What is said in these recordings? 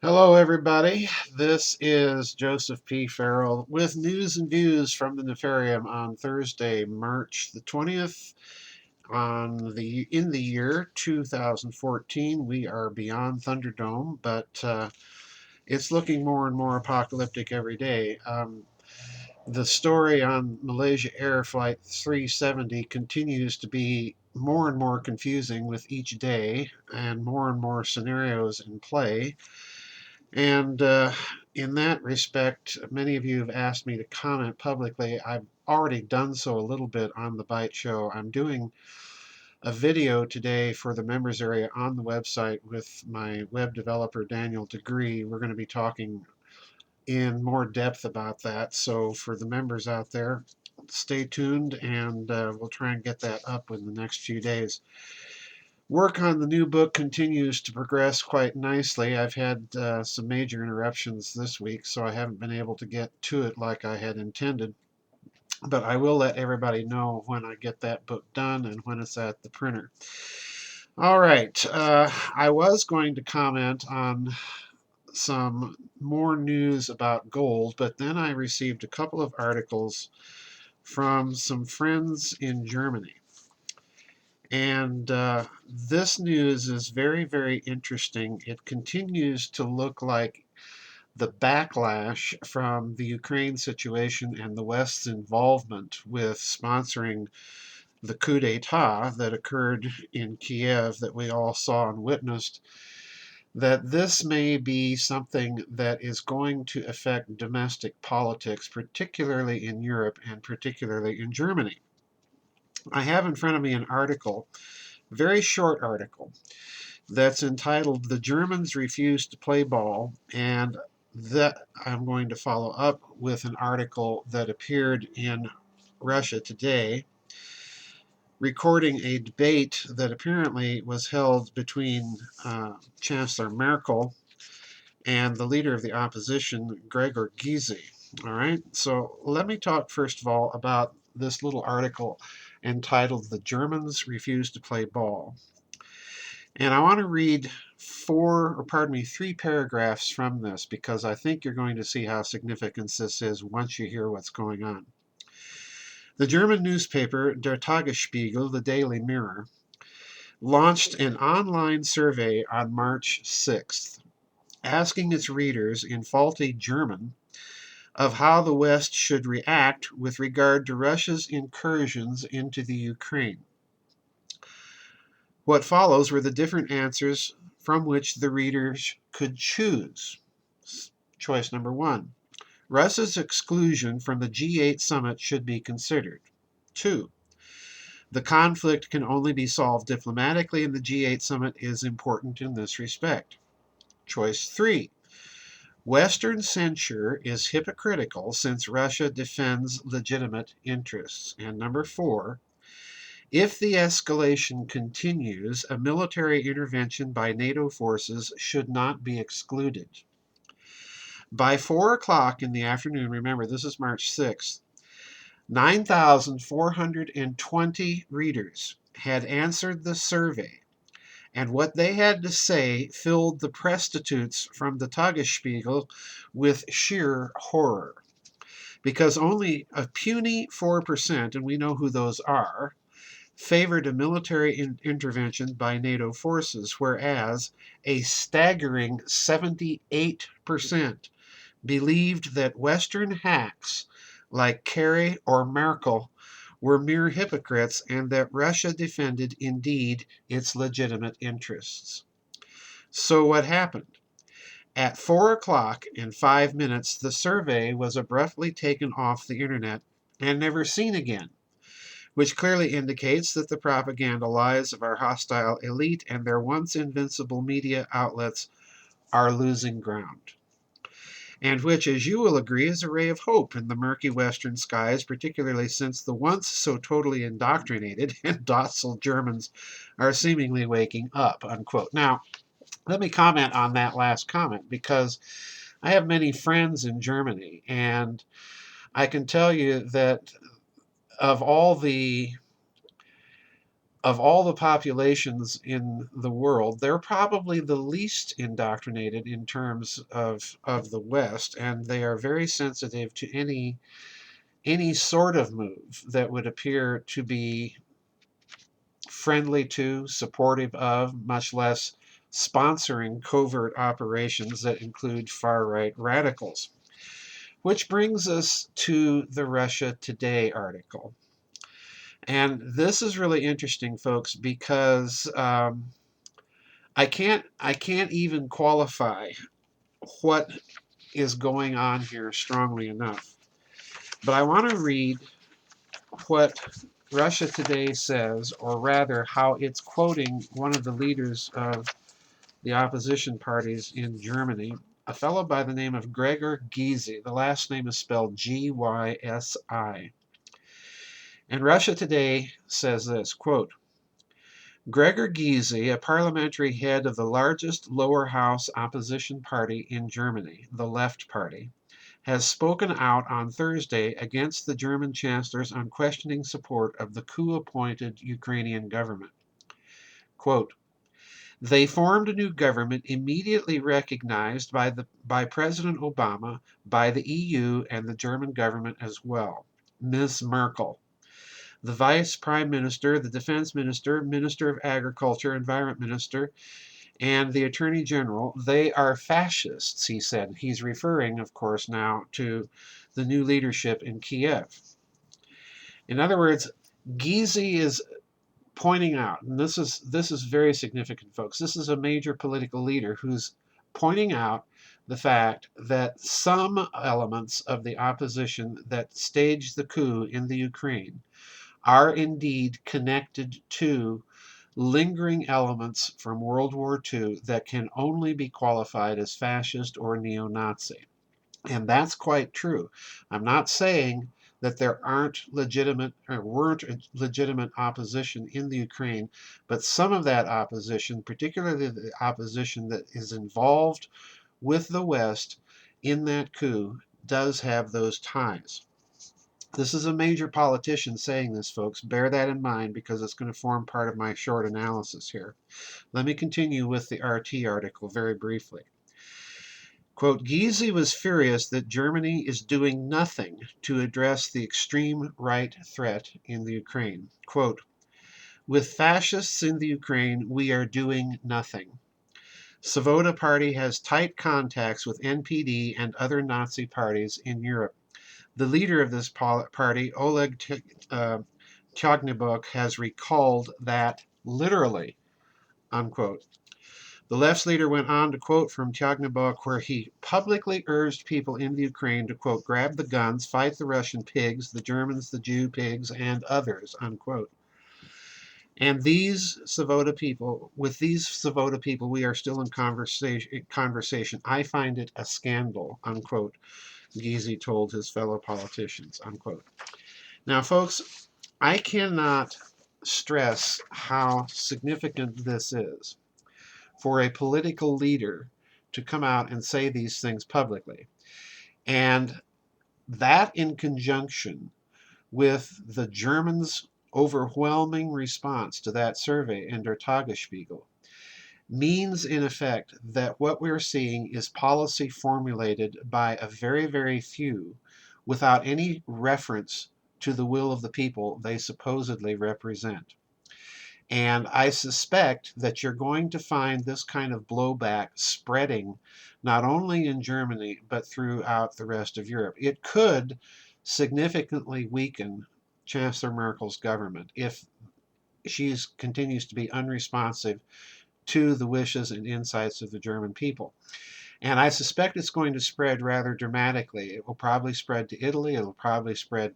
Hello, everybody. This is Joseph P. Farrell with news and views from the Nefarium on Thursday, March the 20th. In the year 2014, we are beyond Thunderdome, but it's looking more and more apocalyptic every day. The story on Malaysia Air Flight 370 continues to be more and more confusing with each day, and more scenarios in play. And in that respect, many of you have asked me to comment publicly. I've already done so a little bit on the Byte Show. I'm doing a video today for the members area on the website with my web developer, Daniel Degree. We're going to be talking in more depth about that. So for the members out there, stay tuned, and we'll try and get that up in the next few days. Work on the new book continues to progress quite nicely. I've had some major interruptions this week, so I haven't been able to get to it like I had intended. But I will let everybody know when I get that book done and when it's at the printer. All right. I was going to comment on some more news about gold, but then I received a couple of articles from some friends in Germany. And this news is very interesting. It continues to look like the backlash from the Ukraine situation and the West's involvement with sponsoring the coup d'etat that occurred in Kiev that we all saw and witnessed, that this may be something that is going to affect domestic politics, particularly in Europe and particularly in Germany. I have in front of me an article, a very short article, that's entitled "The Germans Refuse to Play Ball," and that I'm going to follow up with an article that appeared in Russia Today, recording a debate that apparently was held between Chancellor Merkel and the leader of the opposition, Gregor Gysi. All right, so let me talk first of all about this little article entitled "The Germans Refuse to Play Ball." And I want to read three paragraphs from this because I think you're going to see how significant this is once you hear what's going on. The German newspaper Der Tagesspiegel, the Daily Mirror, launched an online survey on March 6th, asking its readers in faulty German of how the West should react with regard to Russia's incursions into the Ukraine. What follows were the different answers from which the readers could choose. Choice number 1. Russia's exclusion from the G8 summit should be considered. 2. The conflict can only be solved diplomatically, and the G8 summit is important in this respect. Choice 3. Western censure is hypocritical since Russia defends legitimate interests. And number 4. If the escalation continues, a military intervention by NATO forces should not be excluded. By 4 o'clock in the afternoon, remember this is March 6th, 9,420 readers had answered the survey, and what they had to say filled the prostitutes from the Tagesspiegel with sheer horror. Because only a puny 4%, and we know who those are, favored a military intervention by NATO forces, whereas a staggering 78% believed that Western hacks like Kerry or Merkel were mere hypocrites and that Russia defended indeed its legitimate interests. So what happened? At 4 o'clock and 5 minutes, the survey was abruptly taken off the internet and never seen again, which clearly indicates that the propaganda lies of our hostile elite and their once invincible media outlets are losing ground. And which, as you will agree, is a ray of hope in the murky western skies, particularly since the once so totally indoctrinated and docile Germans are seemingly waking up, unquote. Now, let me comment on that last comment because I have many friends in Germany, and I can tell you that of all the of all the populations in the world, they're probably the least indoctrinated in terms of the West, and they are very sensitive to any sort of move that would appear to be friendly to, supportive of, much less sponsoring covert operations that include far-right radicals. Which brings us to the Russia Today article. And this is really interesting, folks, because I can't even qualify what is going on here strongly enough. But I want to read what Russia Today says, or rather how it's quoting one of the leaders of the opposition parties in Germany, a fellow by the name of Gregor Gysi. The last name is spelled Gysi. And Russia Today says this, quote, Gregor Gysi, a parliamentary head of the largest lower house opposition party in Germany, the Left Party, has spoken out on Thursday against the German chancellor's unquestioning support of the coup-appointed Ukrainian government. Quote, they formed a new government immediately recognized by President Obama, by the EU, and the German government as well. Ms. Merkel, the vice prime minister, the defense minister, minister of agriculture, environment minister, and the attorney general, they are fascists, he said. He's referring, of course, now to the new leadership in Kiev. In other words, Gysi is pointing out, and this is very significant, folks. This is a major political leader who's pointing out the fact that some elements of the opposition that staged the coup in the Ukraine are indeed connected to lingering elements from World War II that can only be qualified as fascist or neo-Nazi. And that's quite true. I'm not saying that there aren't legitimate or weren't legitimate opposition in the Ukraine, but some of that opposition, particularly the opposition that is involved with the West in that coup, does have those ties. This is a major politician saying this, folks. Bear that in mind because it's going to form part of my short analysis here. Let me continue with the RT article very briefly. Quote, Gysi was furious that Germany is doing nothing to address the extreme right threat in the Ukraine. Quote, with fascists in the Ukraine, we are doing nothing. Svoboda Party has tight contacts with NPD and other Nazi parties in Europe. The leader of this party, Oleg Tyagnybok, has recalled that literally, unquote. The left's leader went on to quote from Tyagnybok, where he publicly urged people in the Ukraine to, quote, grab the guns, fight the Russian pigs, the Germans, the Jew pigs, and others, unquote. And these Svoboda people, with these Svoboda people, we are still in conversation. I find it a scandal, unquote, Gysi told his fellow politicians, unquote. Now, folks, I cannot stress how significant this is for a political leader to come out and say these things publicly. And that in conjunction with the Germans' overwhelming response to that survey in Der Tagesspiegel means in effect that what we're seeing is policy formulated by a very, very few without any reference to the will of the people they supposedly represent. And I suspect that you're going to find this kind of blowback spreading not only in Germany, but throughout the rest of Europe. It could significantly weaken Chancellor Merkel's government if she continues to be unresponsive to the wishes and insights of the German people. And I suspect it's going to spread rather dramatically. It will probably spread to Italy. It will probably spread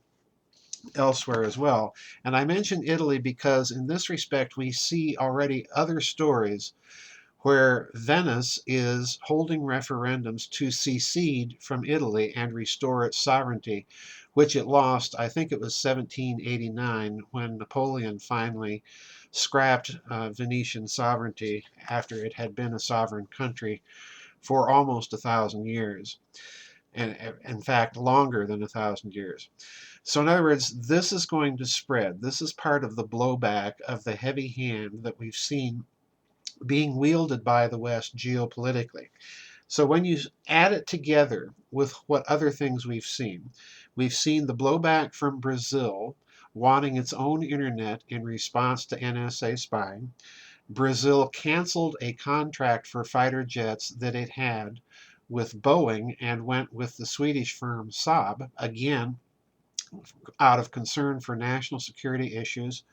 elsewhere as well. And I mention Italy because in this respect we see already other stories where Venice is holding referendums to secede from Italy and restore its sovereignty, which it lost, I think it was 1789, when Napoleon finally scrapped Venetian sovereignty after it had been a sovereign country for almost 1,000 years. and in fact, longer than 1,000 years. So, in other words, this is going to spread. This is part of the blowback of the heavy hand that we've seen being wielded by the West geopolitically. So, when you add it together with what other things we've seen the blowback from Brazil wanting its own internet in response to NSA spying. Brazil canceled a contract for fighter jets that it had with Boeing and went with the Swedish firm Saab, again, out of concern for national security issues.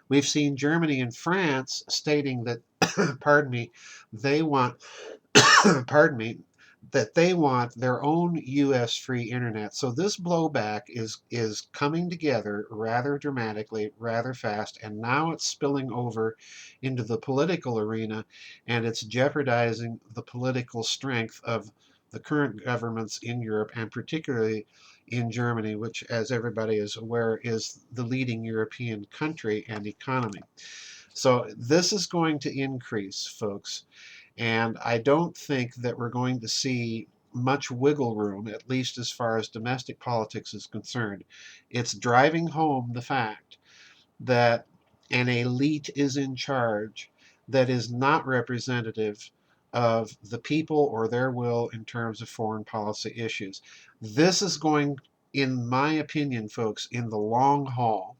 We've seen Germany and France stating that, pardon me, they want, pardon me, that they want their own U.S. free internet. So this blowback is coming together rather dramatically, rather fast, and now it's spilling over into the political arena, and it's jeopardizing the political strength of the current governments in Europe, and particularly in Germany, which, as everybody is aware, is the leading European country and economy. So this is going to increase, folks. And I don't think that we're going to see much wiggle room, at least as far as domestic politics is concerned. It's driving home the fact that an elite is in charge that is not representative of the people or their will in terms of foreign policy issues. This is going, in my opinion, folks, in the long haul,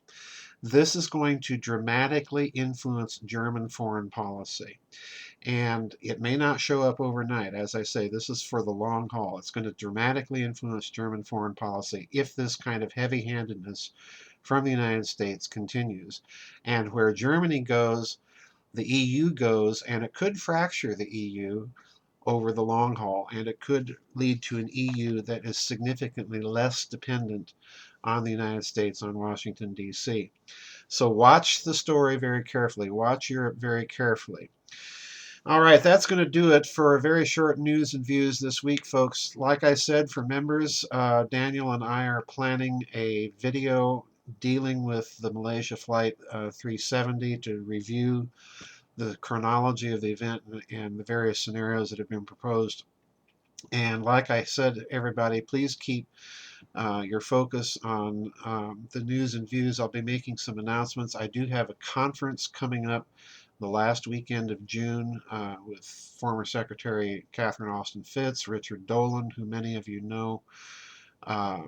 this is going to dramatically influence German foreign policy. And it may not show up overnight. As I say, this is for the long haul. It's going to dramatically influence German foreign policy if this kind of heavy handedness from the United States continues. And where Germany goes, the EU goes, and it could fracture the EU over the long haul, and it could lead to an EU that is significantly less dependent on the United States, on Washington, D.C. So watch the story very carefully. Watch Europe very carefully. All right, that's going to do it for a very short news and views this week, folks. Like I said, for members, Daniel and I are planning a video dealing with the Malaysia Flight 370 to review the chronology of the event and the various scenarios that have been proposed. And like I said, everybody, please keep your focus on the news and views. I'll be making some announcements. I do have a conference coming up the last weekend of June with former Secretary Catherine Austin Fitts, Richard Dolan, who many of you know, uh,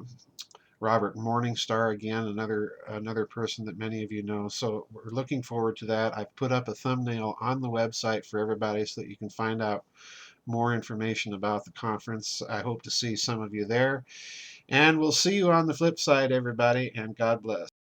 Robert Morningstar, again, another person that many of you know. So we're looking forward to that. I've put up a thumbnail on the website for everybody so that you can find out more information about the conference. I hope to see some of you there. And we'll see you on the flip side, everybody, and God bless.